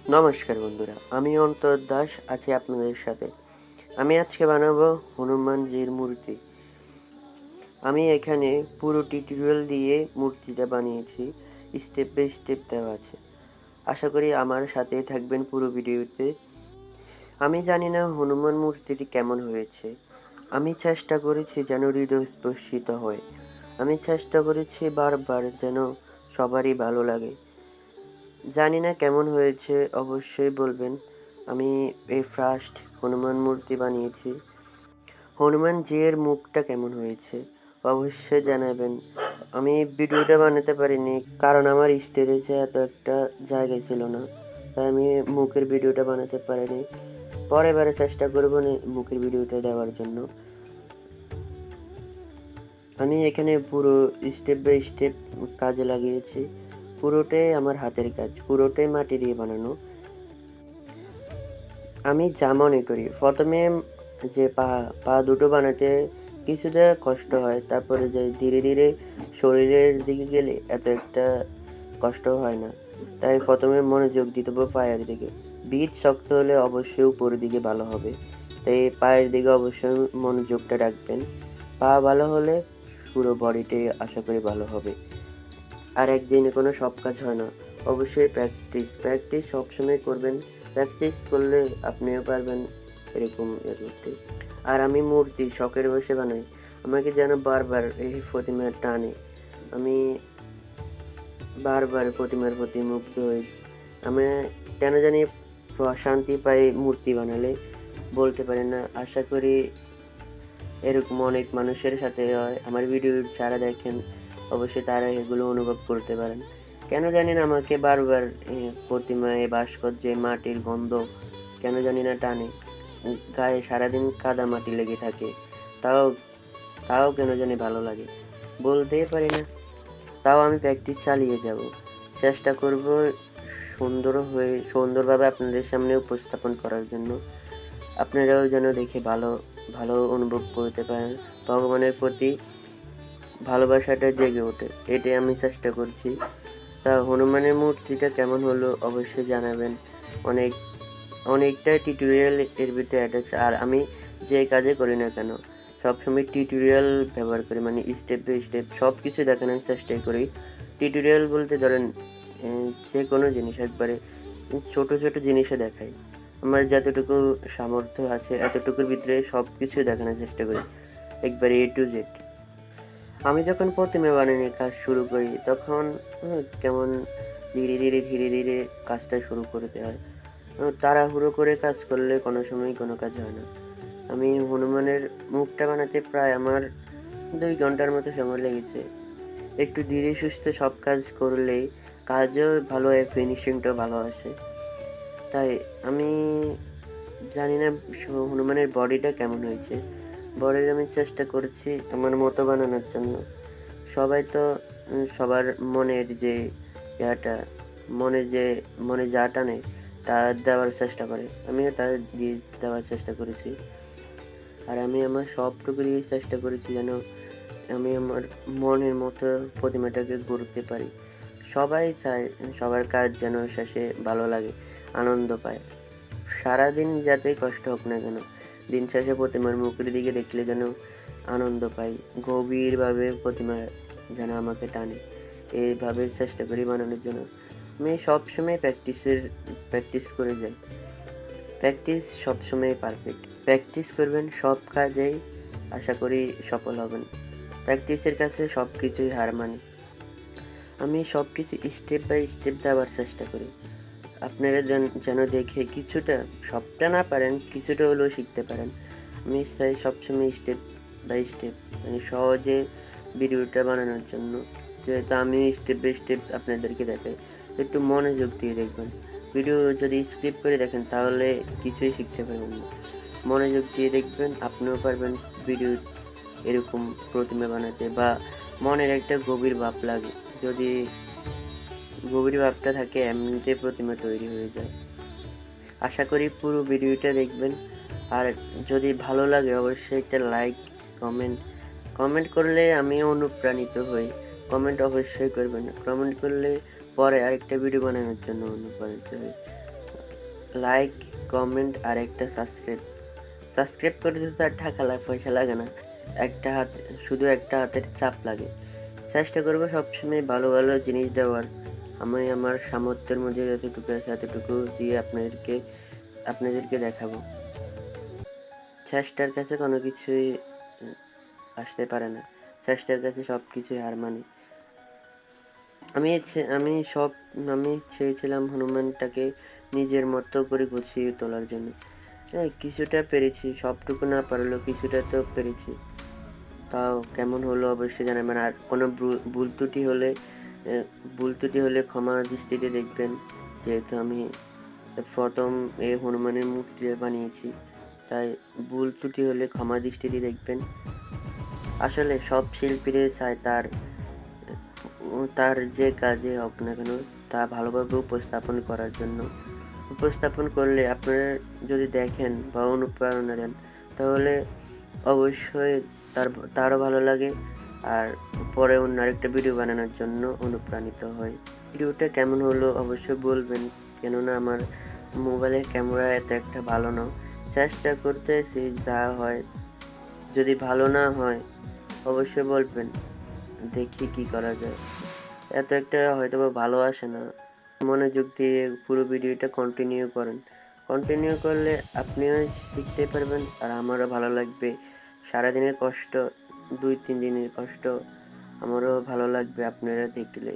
নমস্কার বন্ধুরা, আমি অন্তর দাস আছি আপনাদের সাথে। আমি আজকে বানাবো হনুমানজির মূর্তি। আমি এখানে পুরো টিউটোরিয়াল দিয়ে মূর্তিটা বানিয়েছি, স্টেপ বাই স্টেপ দেওয়া আছে। আশা করি আমার সাথেই থাকবেন পুরো ভিডিওতে। আমি জানি না হনুমান মূর্তিটি কেমন হয়েছে। আমি চেষ্টা করেছি যেন হৃদয়স্পর্শিত হয়। আমি চেষ্টা করেছি বারবার যেন সবারই ভালো লাগে। জানি না কেমন হয়েছে, অবশ্যই বলবেন। আমি এই ফার্স্ট হনুমান মূর্তি বানিয়েছি। হনুমানজির মুখটা কেমন হয়েছে অবশ্যই জানাবেন। আমি ভিডিওটা বানাতে পারিনি কারণ আমার স্টোরেজে এত একটা জায়গা ছিল না, তাই আমি মুখের ভিডিওটা বানাতে পারিনি। পরের বারে চেষ্টা করবো মুখের ভিডিওটা দেওয়ার জন্য। আমি এখানে পুরো স্টেপ বাই স্টেপ কাজে লাগিয়েছি। পুরোটাই আমার হাতের কাজ, পুরোটাই মাটি দিয়ে বানানো। আমি যা মনে করি, প্রথমে যে পা দুটো বানাতে কিছুটা কষ্ট হয়, তারপরে যে ধীরে ধীরে শরীরের দিকে গেলে এত একটা কষ্ট হয় না। তাই প্রথমে মনোযোগ দিতে হবে পায়ের দিকে। বীজ শক্ত হলে অবশ্যই উপরের দিকে ভালো হবে, তাই পায়ের দিকে অবশ্যই মনোযোগটা রাখবেন। পা ভালো হলে পুরো বডিটাই আশা করি ভালো হবে। আর একদিনে কোনো সব কাজ হয় না, অবশ্যই প্র্যাকটিস সবসময় করবেন। প্র্যাকটিস করলে আপনিও পারবেন এরকম করতে। আর আমি মূর্তি শখের বসে বানাই, আমাকে যেন বারবার এই প্রতিমা টানে। আমি বারবার প্রতিমার প্রতি মুগ্ধ হই। আমি কেন জানি শান্তি পাই মূর্তি বানালে, বলতে পারি না। আশা করি এরকম অনেক মানুষের সাথে হয়, আমার ভিডিও যারা দেখেন অবশ্যই তারা এগুলো অনুভব করতে পারেন। কেন জানি না আমাকে বারবার প্রতিমায় ভাস্কর্যে মাটির গন্ধ কেন জানি না টানে। গায়ে সারাদিন কাদা মাটি লেগে থাকে, তাও তাও কেন জানি ভালো লাগে, বলতেই পারি না। তাও আমি প্র্যাকটিস চালিয়ে যাব, চেষ্টা করব সুন্দরভাবে আপনাদের সামনে উপস্থাপন করার জন্য। আপনারাও যেন দেখে ভালো ভালো অনুভব করতে পারেন, ভগবানের প্রতি ভালোবাসাটা জেগে ওঠে, এটাই আমি চেষ্টা করছি। তা হনুমানের মূর্তিটা কেমন হলো অবশ্যই জানাবেন। অনেক অনেকটা টিউটোরিয়াল এর ভিতরে অ্যাড আছে। আর আমি যে কাজে করি না কেন সবসময় টিউটোরিয়াল ব্যবহার করি, মানে স্টেপ বাই স্টেপ সব কিছু দেখানোর চেষ্টাই করি। টিউটোরিয়াল বলতে ধরেন যে কোনো জিনিস একবারে ছোট ছোট জিনিসও দেখাই। আমার যতটুকু সামর্থ্য আছে এতটুকুর ভিতরে সব কিছু দেখানোর চেষ্টা করি, একবারে এ টু জেড। আমি যখন প্রতিমা বানানোর কাজ শুরু করি তখন কেমন ধীরে ধীরে কাজটা শুরু করতে হয়। তাড়াহুড়ো করে কাজ করলে কোনো সময় কোনো কাজ হয় না। আমি হনুমানের মুখটা বানাতে প্রায় আমার 2 ঘন্টার মতো সময় লেগেছে। একটু ধীরে সুস্থে সব কাজ করলেই কাজও ভালো হয়, ফিনিশিংটাও ভালো আসে। তাই আমি জানি না হনুমানের বডিটা কেমন হয়েছে। বডির আমি চেষ্টা করছি আমার মতো বানানোর জন্য। সবাই তো সবার মনের যে ইয়াটা, মনে যা টানে তা দেওয়ার চেষ্টা করে, আমিও তা দিয়ে দেওয়ার চেষ্টা করেছি। আর আমি আমার সবটুকু দিয়ে চেষ্টা করেছি যেন আমি আমার মনের মতো প্রতিমাটাকে গড়তে পারি। সবাই চায় সবার কাজ যেন শেষে ভালো লাগে, আনন্দ পায়। সারাদিন যতই কষ্ট হোক না কেন, দিন শেষে প্রতিমার মুখের দিকে দেখলে যেন আনন্দ পাই, গভীরভাবে প্রতিমা যেন আমাকে টানে। এইভাবে চেষ্টা করি বানানোর জন্য। আমি সবসময় প্র্যাকটিস করে যাই। প্র্যাকটিস সবসময় পারফেক্ট। প্র্যাকটিস করবেন সব কাজেই, আশা করি সফল হবেন। প্র্যাকটিসের কাছে সব কিছুই হার মানে। আমি সব কিছু স্টেপ বাই স্টেপ দেওয়ার চেষ্টা করি, আপনারা যেন দেখে কিছুটা, সবটা না পারেন কিছুটা হলেও শিখতে পারেন। আমি চাই সবসময় স্টেপ বাই স্টেপ, মানে সহজে ভিডিওটা বানানোর জন্য। যেহেতু আমি স্টেপ বাই স্টেপ আপনাদেরকে দেখাই, একটু মনোযোগ দিয়ে দেখবেন। ভিডিও যদি স্কিপ করে দেখেন তাহলে কিছুই শিখতে পারবেন না। মনোযোগ দিয়ে দেখবেন, আপনিও পারবেন ভিডিও এরকম প্রতিমা বানাতে। বা মনের একটা গভীর ভাব লাগে, যদি গভীর ভাবটা থাকে এমনিতে প্রতিমা তৈরি হয়ে যায়। আশা করি পুরো ভিডিওটা দেখবেন। আর যদি ভালো লাগে অবশ্যই একটা লাইক, কমেন্ট কমেন্ট করলে আমি অনুপ্রাণিত হই। কমেন্ট অবশ্যই করবেন, কমেন্ট করলে পরে আরেকটা ভিডিও বানানোর জন্য অনুপ্রাণিত হই। লাইক, কমেন্ট আর একটা সাবস্ক্রাইব করতে তো আর পয়সা লাগে না, শুধু একটা হাতের চাপ লাগে। চেষ্টা করবো সবসময় ভালো ভালো জিনিস দেওয়ার। আমি আমার সামর্থ্যের মধ্যে যতটুকু আছে এতটুকু দিয়ে আপনাদেরকে দেখাবো। চেষ্টার কাছে কোনো কিছুই আসতে পারে না, চেষ্টার কাছে সব কিছুই হার মানে। আমি চেয়েছিলাম হনুমানটাকে নিজের মতো করে গুছিয়ে তোলার জন্য। কিছুটা পেরেছি, সবটুকু না পারলেও কিছুটা তো পেরেছি। তাও কেমন হলো অবশ্যই জানাবেন। আর কোনো ভুল ত্রুটি হলে ক্ষমা দৃষ্টিতে দেখবেন, যেহেতু আমি প্রথম এই হনুমানের মূর্তি বানিয়েছি, তাই ভুল ত্রুটি হলে ক্ষমা দৃষ্টিতে দেখবেন। আসলে সব শিল্পীরা চায় তার যে কাজে হোক না কেন তা ভালোভাবে উপস্থাপন করলে আপনারা যদি দেখেন বা অনুপ্রেরণা দেন, তাহলে অবশ্যই তারও ভালো লাগে, আর পরে অন্য আরেকটা ভিডিও বানানোর জন্য অনুপ্রাণিত হয়। ভিডিওটা কেমন হলো অবশ্যই বলবেন, কেননা আমার মোবাইলের ক্যামেরা এত একটা ভালো না। চেষ্টা করতেছি, যা হয়। যদি ভালো না হয় অবশ্যই বলবেন, দেখি কি করা যায়। এত একটা হয়তো বা ভালো আসে না। মনোযোগ দিয়ে পুরো ভিডিওটা কন্টিনিউ করলে আপনিও শিখতে পারবেন আর আমারও ভালো লাগবে। সারাদিনের কষ্ট, 2-3 দিনের কষ্ট আমারও ভালো লাগবে আপনারা দেখলে।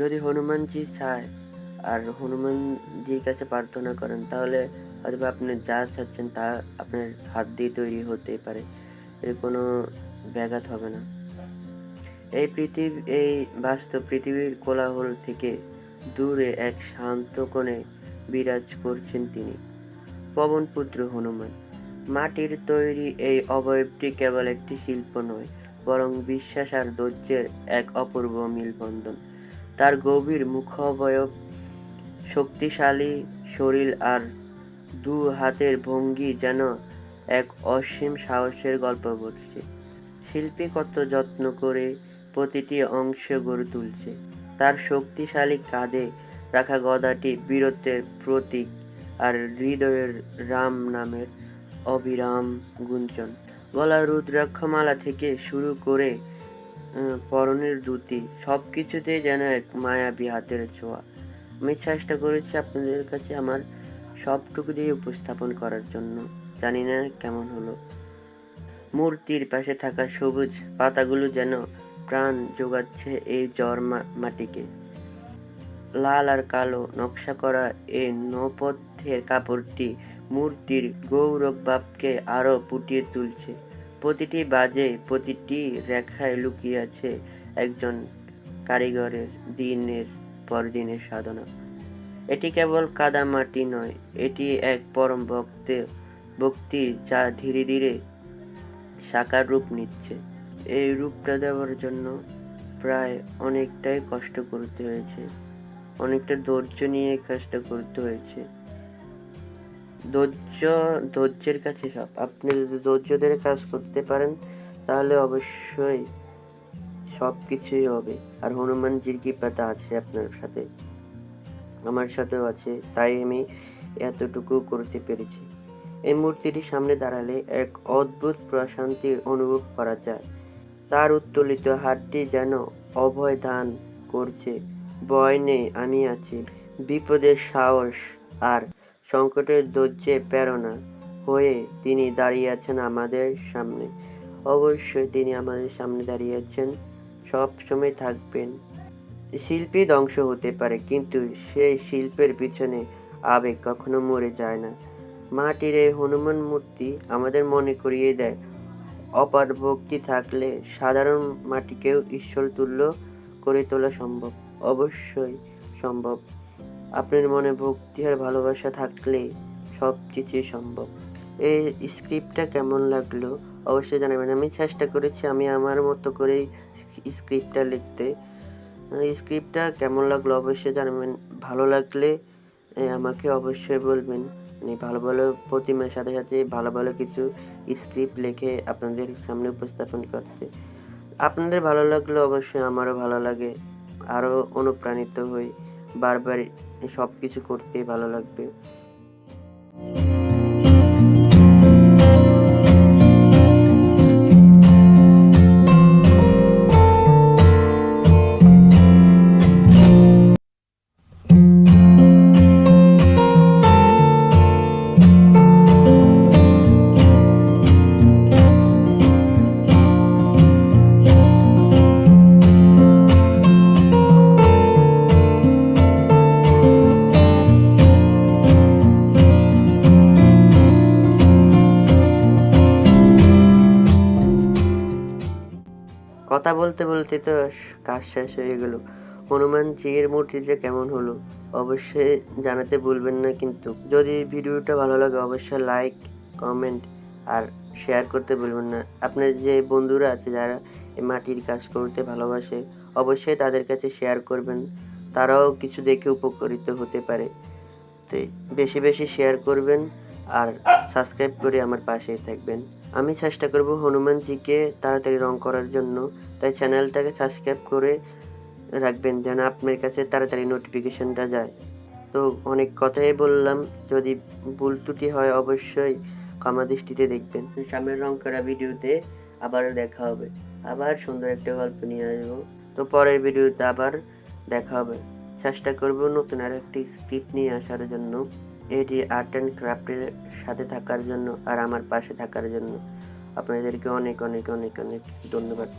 যদি হনুমানজি চায় আর হনুমানজির কাছে প্রার্থনা করেন, তাহলে হয়তো আপনি যা চাচ্ছেন তা আপনার হাত দিয়ে তৈরি হতে পারে, এর কোনো ব্যাঘাত হবে না। এই বাস্তব পৃথিবীর কোলাহল থেকে দূরে এক শান্ত কোণে বিরাজ করছেন তিনি, পবনপুত্র হনুমান। মাটির তৈরি এই অবয়বটি কেবল একটি শিল্প নয়, বরং বিশ্বাস আর ধৈর্যের এক অপূর্ব মিলবন্ধন। তার গভীর মুখাবয়ব, শক্তিশালী শরীর আর দু হাতের ভঙ্গি যেন এক অসীম সাহসের গল্প বলছে। শিল্পী কত যত্ন করে প্রতিটি অংশ গড়ে তুলছে। তার শক্তিশালী কাঁধে রাখা গদাটি বীরত্বের প্রতীক, আর হৃদয়ের রাম নামের অবিরাম গুঞ্জন। গলার রুদ্রাক্ষমালা থেকে শুরু করে পরনের ধুতি, সবকিছুতেই যেন এক মায়াবী হাতের ছোঁয়া। আমি চেষ্টা করেছি আপনাদের কাছে আমার সবটুকু দিয়ে উপস্থাপন করার জন্য। জানি না কেমন হলো। মূর্তির পাশে থাকা সবুজ পাতাগুলো যেন প্রাণ যোগাচ্ছে এই জ্বর মাটিকে। লাল আর কালো নকশা করা এই নৌপথ্যের কাপড়টি মূর্তির গৌরব ভাবকে আরো ফুটিয়ে তুলছে। প্রতিটি বাজে, প্রতিটি রেখায় লুকিয়ে আছে একজন কারিগরের দিনের পর দিনের সাধনা। এটি কেবল কাদা মাটি নয়, এটি এক পরম ভক্তি যা ধীরে ধীরে সাকার রূপ নিচ্ছে। এই রূপটা দেওয়ার জন্য প্রায় অনেকটাই কষ্ট করতে হয়েছে, অনেকটা ধৈর্য নিয়ে কাজটা করতে হয়েছে। ধৈর্যের কাছে সব। আপনি যদি ধৈর্য ধরে কাজ করতে পারেন, তাহলে অবশ্যই সবকিছুই হবে। আর হনুমানজির কৃপাটা আছে আপনার সাথে, আমার সাথেও আছে, তাই আমি এতটুকু করতে পেরেছি। এই মূর্তিটির সামনে দাঁড়ালে এক অদ্ভুত প্রশান্তির অনুভব করা যায়। তার উত্তোলিত হাতটি যেন অভয় দান করছে, ভয় নেই, আমি আছি। বিপদের সাহস আর সংকটের ধৈর্যে প্রেরণা হয়ে তিনি দাঁড়িয়ে আছেন আমাদের সামনে। অবশ্যই তিনি আমাদের সামনে দাঁড়িয়ে আছেন, সব সময় থাকবেন। শিল্পী ধ্বংস হতে পারে, কিন্তু সেই শিল্পের পিছনে আবেগ কখনো মরে যায় না। মাটির এই হনুমান মূর্তি আমাদের মনে করিয়ে দেয়, অপার ভক্তি থাকলে সাধারণ মাটিকেও ঈশ্বর তুল্য করে তোলা সম্ভব। অবশ্যই সম্ভব। আপনার মনে ভক্তি আর ভালোবাসা থাকলে সব কিছুই সম্ভব। এই স্ক্রিপ্টটা কেমন লাগলো অবশ্যই জানাবেন। আমি চেষ্টা করেছি আমি আমার মতো করেই স্ক্রিপ্টটা লিখতে। স্ক্রিপ্টটা কেমন লাগলো অবশ্যই জানাবেন। ভালো লাগলে আমাকে অবশ্যই বলবেন। ভালো ভালো প্রতিমার সাথে সাথে ভালো ভালো কিছু স্ক্রিপ্ট লিখে আপনাদের সামনে উপস্থাপন করতে। আপনাদের ভালো লাগলে অবশ্যই আমারও ভালো লাগে, আরও অনুপ্রাণিত হই, বারবার সব কিছু করতে ভালো লাগবে। কথা বলতে বলতে তো কাজ শেষ হয়ে গেল। হনুমানজির মূর্তিটা কেমন হলো অবশ্যই জানাতে ভুলবেন না। কিন্তু যদি ভিডিওটা ভালো লাগে অবশ্যই লাইক, কমেন্ট আর শেয়ার করতে ভুলবেন না। আপনার যে বন্ধুরা আছে যারা এই মাটির কাজ করতে ভালোবাসে, অবশ্যই তাদের কাছে শেয়ার করবেন, তারাও কিছু দেখে উপকৃত হতে পারে। তো বেশি বেশি শেয়ার করবেন আর সাবস্ক্রাইব করে আমার পাশেই থাকবেন। আমি চেষ্টা করব হনুমানজিকে তাড়াতাড়ি রং করার জন্য, তাই চ্যানেলটাকে সাবস্ক্রাইব করে রাখবেন যেন আপনার কাছে তাড়াতাড়ি নোটিফিকেশনটা যায়। তো অনেক কথাই বললাম, যদি ভুল ত্রুটি হয় অবশ্যই ক্ষমা দৃষ্টিতে দেখবেন। সামনের রং করা ভিডিওতে আবার দেখা হবে, আবার সুন্দর একটা গল্প নিয়ে আসবো। তো পরের ভিডিওতে আবার দেখা হবে। চেষ্টা করব নতুন আর একটি স্ক্রিপ্ট নিয়ে আসার জন্য। এটি আর্ট অ্যান্ড ক্রাফটের সাথে থাকার জন্য আর আমার পাশে থাকার জন্য আপনাদেরকে অনেক অনেক অনেক অনেক ধন্যবাদ।